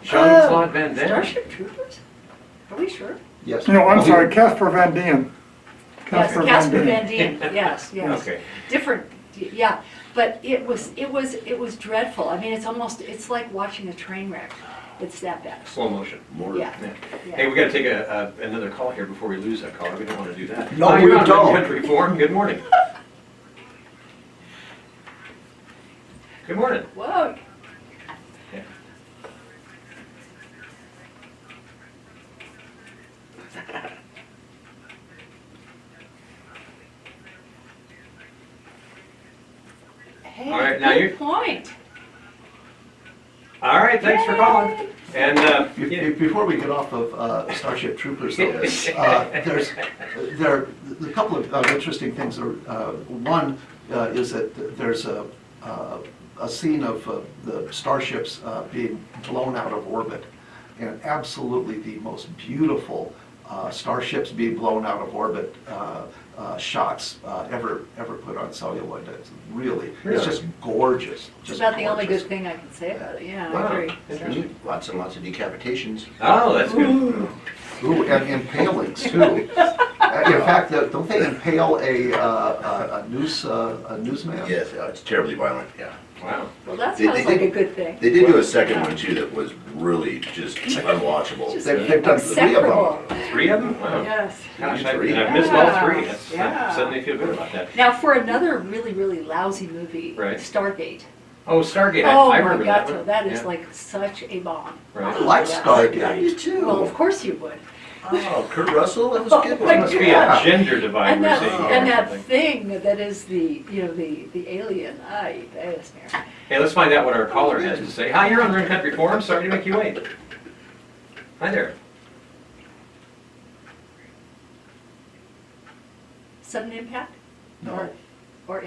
Jean-Claude Van Damme? Starship Troopers? Are we sure? Yes. No, I'm sorry, Casper Van Dien. Yes, Casper Van Dien, yes, yes. Okay. Different, yeah, but it was dreadful. I mean, it's like watching a train wreck. It's that bad. Slow motion. More. Yeah. Hey, Yeah. we gotta take another call here before we lose that caller. We don't wanna do that. No, Hi, we you're on don't. Red Country Forum. Good morning. Good morning. Whoa, Yeah. All right, hey, now good you- point. All right, thanks for calling. And, Before we get off of Starship Troopers, though, there are a couple of interesting things. One is that there's a scene of the starships being blown out of orbit, and absolutely the most beautiful starships being blown out of orbit shots ever put on celluloid. It's really, it's just gorgeous. It's just about the only gorgeous. good thing I can say about it, yeah, Wow, I agree. interesting. Lots and lots of decapitations. oh, that's good. Ooh, and impalings too. In fact, don't they impale a newsman? Yes, it's terribly violent, yeah. Wow. Well, that They sounds like a did- good thing. They did do a second one too that was really just unwatchable. Just They've done 3 of execrable. them. 3 of them? Wow. Yes. Gosh, Three? I've missed all 3. Yeah, That's, yeah. I suddenly feel good about that. Now, for another really, really lousy movie, Right. Stargate. Oh, Stargate, Oh I my remember God, that so one. that is Yeah. like such a bomb. I Right. like Yeah. Stargate. too. Well, of course you would. Oh, Kurt Russell, that was a good Oh my It one. must be Yeah. a gender divide And we're that, seeing here and or that something. thing that is the alien, that's me. Hey, let's find out what our caller has to say. Hi, you're on Red Country Forum. Sorry to make you wait. Hi there. Sudden impact? No. Or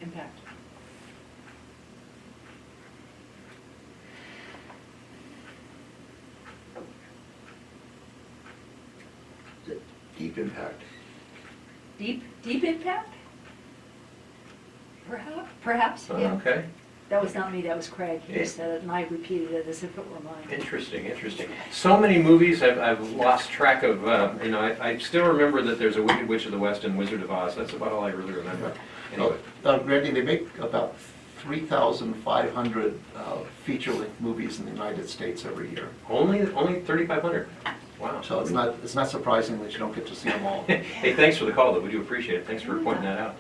impact? Deep Impact. Deep impact? Perhaps, Oh, yeah. okay. That was not me, that was Craig. He Yeah. said it and I repeated it as if it were mine. Interesting, interesting. So many movies I've lost track of. I still remember that there's a Wicked Witch of the West and Wizard of Oz. That's about all I really remember. Anyway, Randy, they make about 3,500 feature-length movies in the United States every year. only 3,500. Wow. So it's not surprising that you don't get to see them all. Hey, thanks for the call, though. We do appreciate it. Thanks for pointing that out.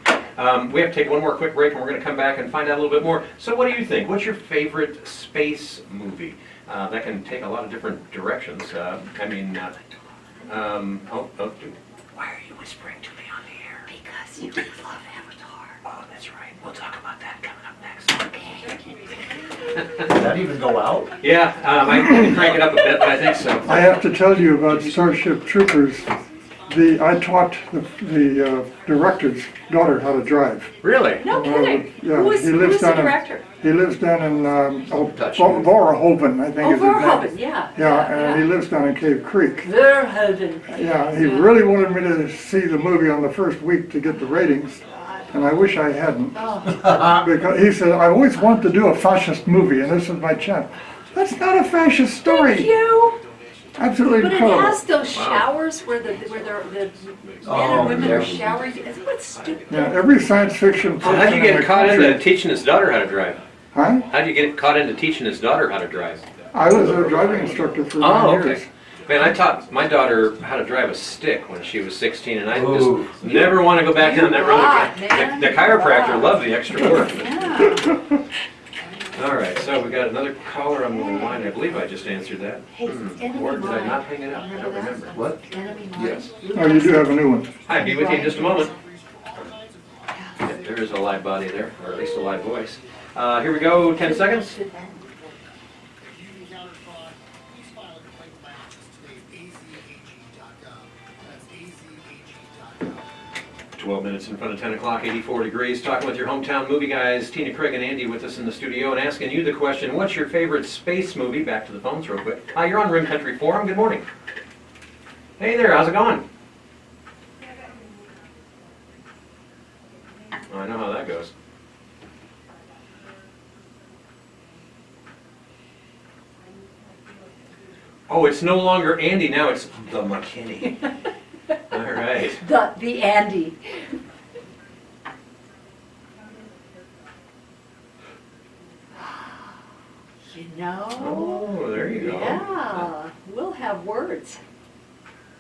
We have to take one more quick break, and we're going to come back and find out a little bit more. So what do you think? What's your favorite space movie? That can take a lot of different directions. Why are you whispering to me on the air? Because you love Avatar. Oh, that's right. We'll talk about that coming up next. Did that even go out? Yeah, I can crank it up a bit, but I think so. I have to tell you about Starship Troopers. I taught the director's daughter how to drive. Really? No kidding. yeah, Who was he lives the down in- director? He lives down in Dutch. Vorhoven, I think Oh, is his name. Verhoeven, yeah. Yeah, and he lives down in Cave Creek. Verhoeven. Yeah, he really wanted me to see the movie on the first week to get the ratings, and I wish I hadn't. Oh, Because he said, I always want to do a fascist movie, and this is my chance. That's not a fascist story. thank you. Absolutely But it incredible. has those showers where the men Oh, and women yeah. are showering. Isn't that stupid? Yeah, every science fiction So person how'd you in get the caught country- into teaching his daughter how to drive? Huh? How'd you get caught into teaching his daughter how to drive? I was a driving instructor for 9 Oh, years. okay. Man, I taught my daughter how to drive a stick when she was 16, and I Ooh. just never want to go back down that road rock, again. man. The chiropractor Rock. loved the extra work. Yeah. All right, so we got another caller on the line. I believe I just answered that. Hey, enemy Or did I mine. not hang it up? I don't Remember that? remember. What? Enemy mine. Yes. Oh, you do have a new one. I'll be with you in just a moment. Yeah, there is a live body there, or at least a live voice. Here we go, 10 seconds. If you've encountered fraud, please file a complaint with my office today at azag.gov. That's azag.gov. 12 minutes in front of 10 o'clock, 84 degrees, talking with your hometown movie guys, Tina, Craig, and Andy with us in the studio, and asking you the question, what's your favorite space movie? Back to the phones real quick. Hi, you're on Rim Country Forum. Good morning. Hey there, how's it going? Oh, I know how that goes. Oh, it's no longer Andy, now it's the McKinney. All right. The Andy. You know? Oh, there you go. Yeah, we'll have words.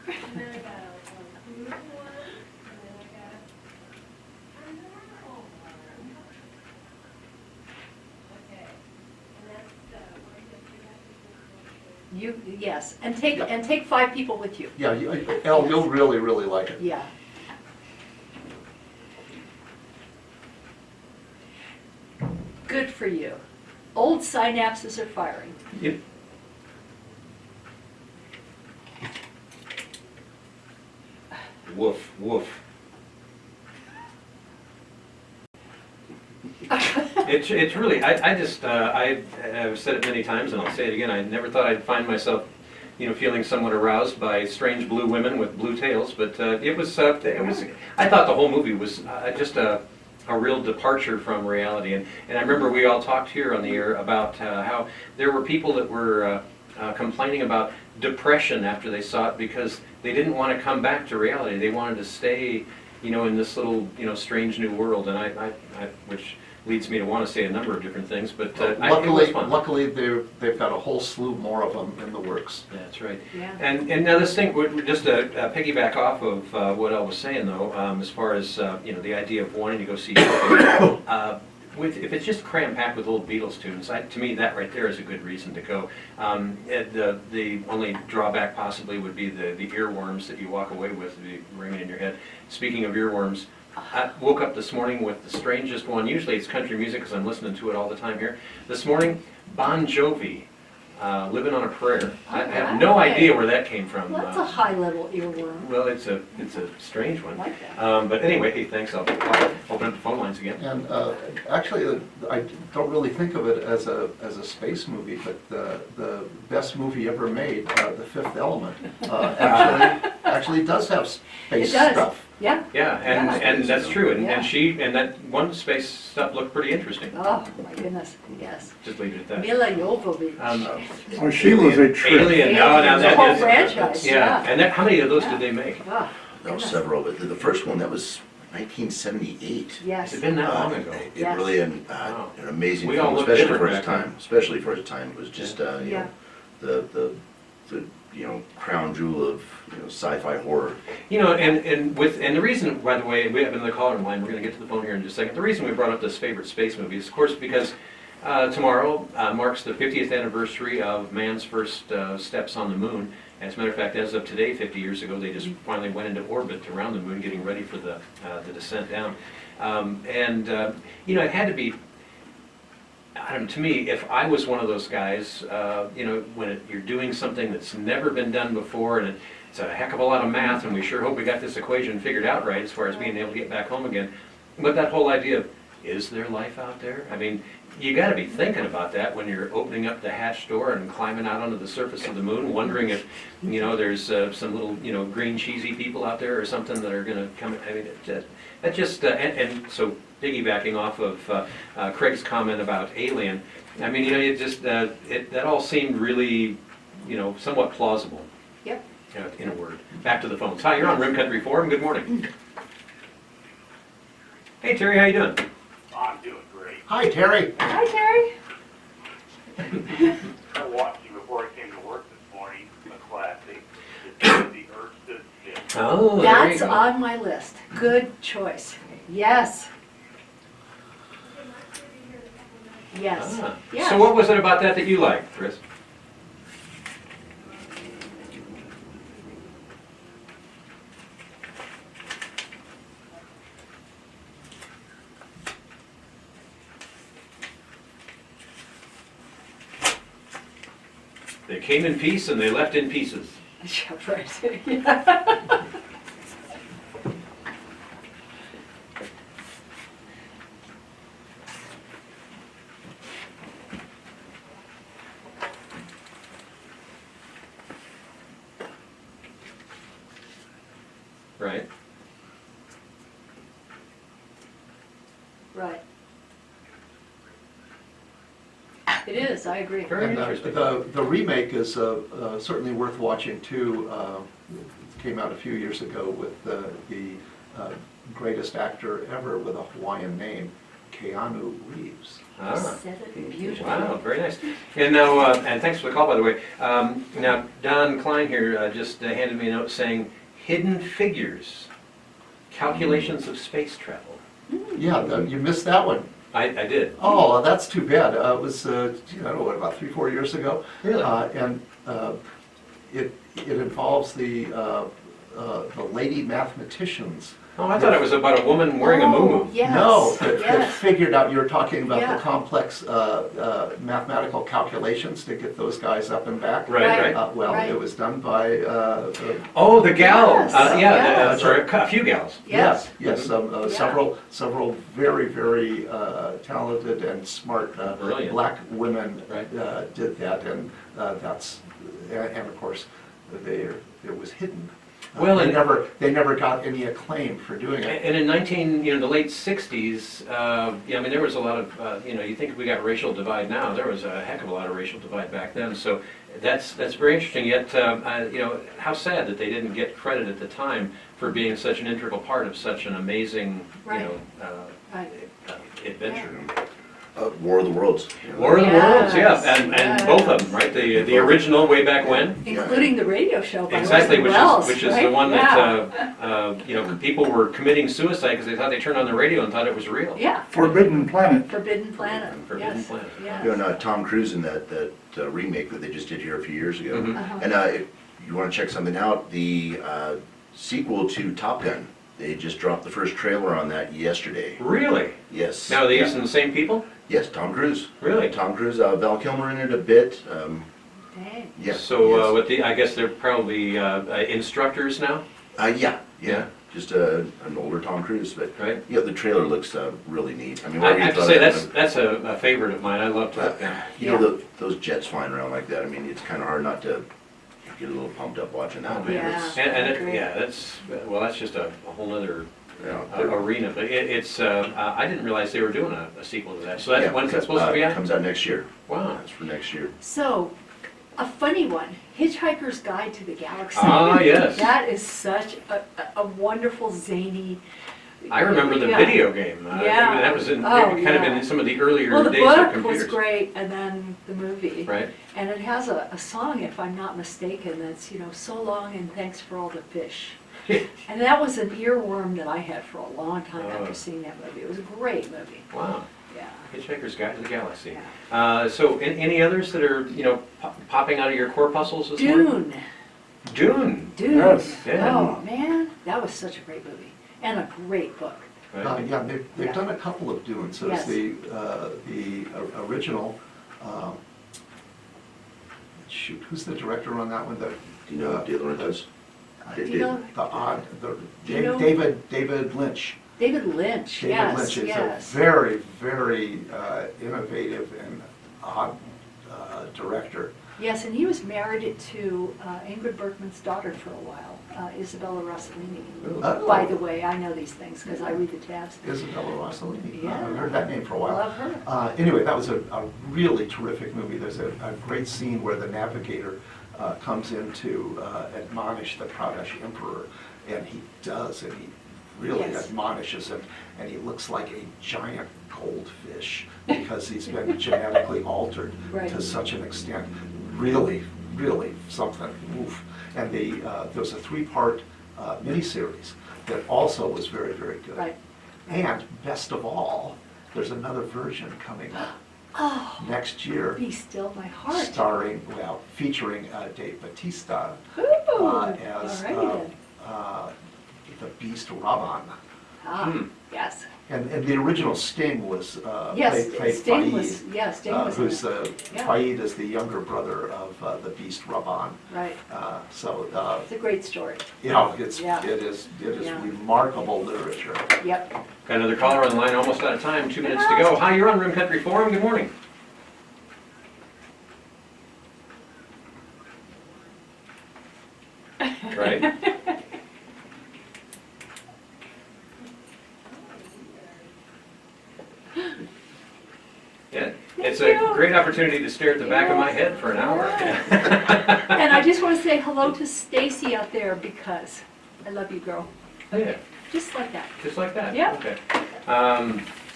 And then I got a blue one, and then I got a normal one. Okay, and that's, what do you have to do? Yes, and take 5 people with you. Yeah, Elle, you'll really, really like it. Yeah. Good for you. Old synapses are firing. Yep. Woof, woof. It's really, I've said it many times and I'll say it again, I never thought I'd find myself, feeling somewhat aroused by strange blue women with blue tails, but it was, I thought the whole movie was just a real departure from reality. And I remember we all talked here on the air about how there were people that were complaining about depression after they saw it because they didn't want to come back to reality. They wanted to stay, in this little, strange new world. And I which leads me to want to say a number of different things, but it was fun. Luckily, they've got a whole slew more of them in the works. That's right. Yeah. And now this thing, just to piggyback off of what I was saying though, as far as the idea of wanting to go see something, if it's just cram packed with old Beatles tunes, to me that right there is a good reason to go. The only drawback possibly would be the earworms that you walk away with ringing in your head. Speaking of earworms, I woke up this morning with the strangest one. Usually it's country music because I'm listening to it all the time here. This morning, Bon Jovi, Living on a Prayer. I have no idea where that came from. Well, that's a high-level earworm. Well, it's a strange one. I like that. But anyway, hey, thanks. I'll open up the phone lines again. And actually, I don't really think of it as a space movie, but the best movie ever made, The Fifth Element, actually does have space It does. stuff. Yeah. Yeah, and that's true. Yeah. And that one space stuff looked pretty interesting. Oh, my goodness, yes. Just leave it at that. Mila Jovovich. Oh, she was a trip. Alien. No, now The that whole is franchise, yeah. yeah. And how many of those did they make? Ah, That was goodness. several, but the first one, that was 1978. Yes. Has it been that long ago? It Yes. really Wow. an amazing We all film, looked especially for different its back time. Especially for its time, it was just Yeah. the crown jewel of sci-fi horror. And the reason, by the way, we have another caller in line. We're going to get to the phone here in just a second. The reason we brought up this favorite space movie is, of course, because tomorrow marks the 50th anniversary of man's first steps on the moon. As a matter of fact, as of today, 50 years ago, they just finally went into orbit around the moon, getting ready for the descent down. It had to be. I don't know, to me, if I was one of those guys, when you're doing something that's never been done before, and it's a heck of a lot of math, and we sure hope we got this equation figured out right as far as being able to get back home again. But that whole idea of, is there life out there? I mean, you got to be thinking about that when you're opening up the hatch door and climbing out onto the surface of the moon, wondering if, there's some little, green cheesy people out there or something that are going to come. I mean, that just, and so piggybacking off of Craig's comment about Alien, I mean, it just, that all seemed really, somewhat plausible. Yep. In a word. Back to the phones. Hi, you're on Rim Country Forum. Good morning. Hey, Terry, how you doing? I'm doing great. Hi, Terry. Hi, Terry. I watched you before I came to work this morning, a classic, The Earth Stood Still. Oh, That's on my list. Good choice. Yes. Yes. Ah. Yes. So what was it about that you liked, Chris? They came in peace and they left in pieces. Yeah, right. Yeah. Right. Right. It It is, I agree. Very And interesting. the remake is certainly worth watching too. It came out a few years ago with the greatest actor ever with a Hawaiian name, Keanu Reeves. You Ah. said it beautifully. Wow, very nice. And now, and thanks for the call, by the way. Now, Don Klein here just handed me a note saying, hidden figures, calculations of space travel. Yeah, you missed that one. I did. Oh, that's too bad. It was, I don't know, what, about 3-4 years ago? Really? And it involves the lady mathematicians. Oh, I thought it was about a woman wearing a Oh, muumuu. yes, No, that yes. figured out, you're talking about Yeah. the complex mathematical calculations to get those guys up and back. Right, Right. right. Well, Right. it was done by, Oh, the gal. Yes, Yeah, yes. or a few gals. Yes. yes, Yeah. several very, very talented and smart Brilliant. black women Right. did that, and that's, and of course, it was hidden. Well, and- They never got any acclaim for doing it. And in the late 60s, yeah, I mean, there was a lot of, you think we got racial divide now, there was a heck of a lot of racial divide back then. So that's very interesting, yet, how sad that they didn't get credit at the time for being such an integral part of such an amazing, Right. Right. adventure. War of the Worlds. you know. War of the Worlds, yeah, Yes, and yes. both of them, right? The original way back when. Including the radio show by Exactly, Orson Welles, which is right? the one Yeah. that, people were committing suicide because they thought they turned on the radio and thought it was real. Yeah, Forbidden Planet. Forbidden Planet, Forbidden yes, Planet. yes. You know, Tom Cruise in that remake that they just did here a few years ago. Mhm. Uh-huh. And if you want to check something out, the sequel to Top Gun, they just dropped the first trailer on that yesterday. Really? Yes. Now, are they Yeah. using the same people? Yes, Tom Cruise. Really? Tom Cruise, Val Kilmer in it a bit. Dang. Yeah. So, yes. I guess they're probably instructors now, Yeah. Yeah. Just an older Tom Cruise, but right? yeah, the trailer looks really neat. I mean, I whatever you have to thought say, of that's a favorite of mine. I love Top Gun. You know, those jets flying around like that, I mean, it's kind of hard not to get a little pumped up watching that. Oh, man. Yeah. It's- And that's just a whole other yeah. arena. But I didn't realize they were doing a sequel to that. So Yeah, when's that supposed to be out? Comes out next year. Wow. That's for next year. So, a funny one, Hitchhiker's Guide to the Galaxy. Ah, yes. That is such a wonderful, zany. I remember the Yeah. video game. Yeah. That was kind of yeah. in some of the earlier Well, the days of book computers. was great, and then the movie. Right? And it has a song, if I'm not mistaken, that's, so long and thanks for all the fish. And that was an earworm that I had for a long time Oh. after seeing that movie. It was a great movie. Wow. Yeah. Hitchhiker's Guide to the Galaxy. Yeah. So any others that are, popping out of your corpuscles this morning? Dune. Dune. Dune. Yes. Yeah. Oh, man, that was such a great movie. And a great book. Right. Yeah, they've Yeah. done a couple of Dunes. There's Yes. the original, shoot, who's the director on that one? Do you know De Laurentiis? Do you know? David Lynch. David Lynch, David yes, Lynch is yes. a very, very innovative and odd director. Yes, and he was married to Ingrid Bergman's daughter for a while, Isabella Rossellini. Oh. By the way, I know these things because I read the tabs. Isabella Rossellini. Yeah. I've heard that name for a while. Love her. Anyway, that was a really terrific movie. There's a great scene where the navigator comes in to admonish the Pradesh emperor, and he does, and he really Yes. admonishes him, and he looks like a giant goldfish because he's been genetically altered Right. to such an extent. Really, really something. Oof. And there's a 3-part miniseries that also was very, very good. Right. And best of all, there's another version coming up Oh, next year, be still my heart. featuring Dave Bautista Ooh, as alrighty then. the Beast Raban. Ah, Hmm. yes. And the original Sting was Yes, played Sting Faid, was, yeah, Sting was in who's it. Yeah. Faid is the younger brother of the Beast Raban. Right. So It's a great story. yeah, Yeah. it is Yeah. remarkable literature. Yep. Got another caller on the line, almost out of time, 2 minutes to go. Hi, you're on Room Country Forum, good morning. Right? Yeah, it's a Great opportunity to stare at the back of my head for an hour. And I just want to say hello to Stacy out there because I love you, girl. Yeah, Just like that. just like that? Yeah. Okay.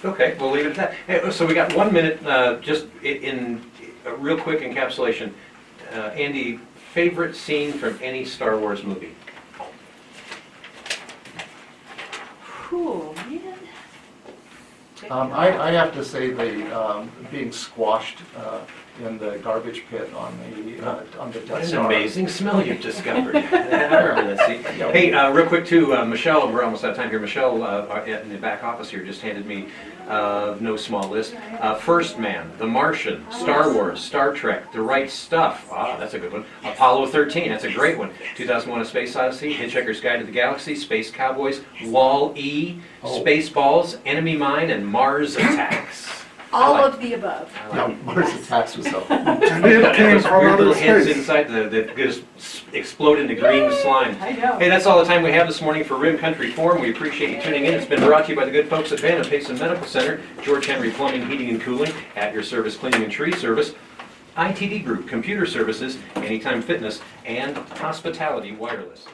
Okay, we'll leave it at that. Hey, so we got 1 minute, just in a real quick encapsulation. Andy, favorite scene from any Star Wars movie? Cool, man. I have to say the being squashed in the garbage pit on the What Death an Star. amazing smell you've discovered. I remember that scene. Hey, real quick too, Michelle, we're almost out of time here. Michelle in the back office here just handed me no small list. First Man, The Martian, Star Wars, Star Trek, The Right Stuff. Ah, that's a good one. Apollo 13, that's a great one. 2001: A Space Odyssey, Hitchhiker's Guide to the Galaxy, Space Cowboys, Wall-E, Spaceballs, Enemy Mine, and Mars Attacks. All of the above. Yeah, Mars Attacks was a And it came Those from weird outer little heads space. inside that just explode into green slime. I know. Hey, that's all the time we have this morning for Rim Country Forum. We appreciate you tuning in. It's been brought to you by the good folks at Van Payson Medical Center, George Henry Plumbing, Heating and Cooling, At Your Service Cleaning and Tree Service, ITD Group, Computer Services, Anytime Fitness, and Hospitality Wireless.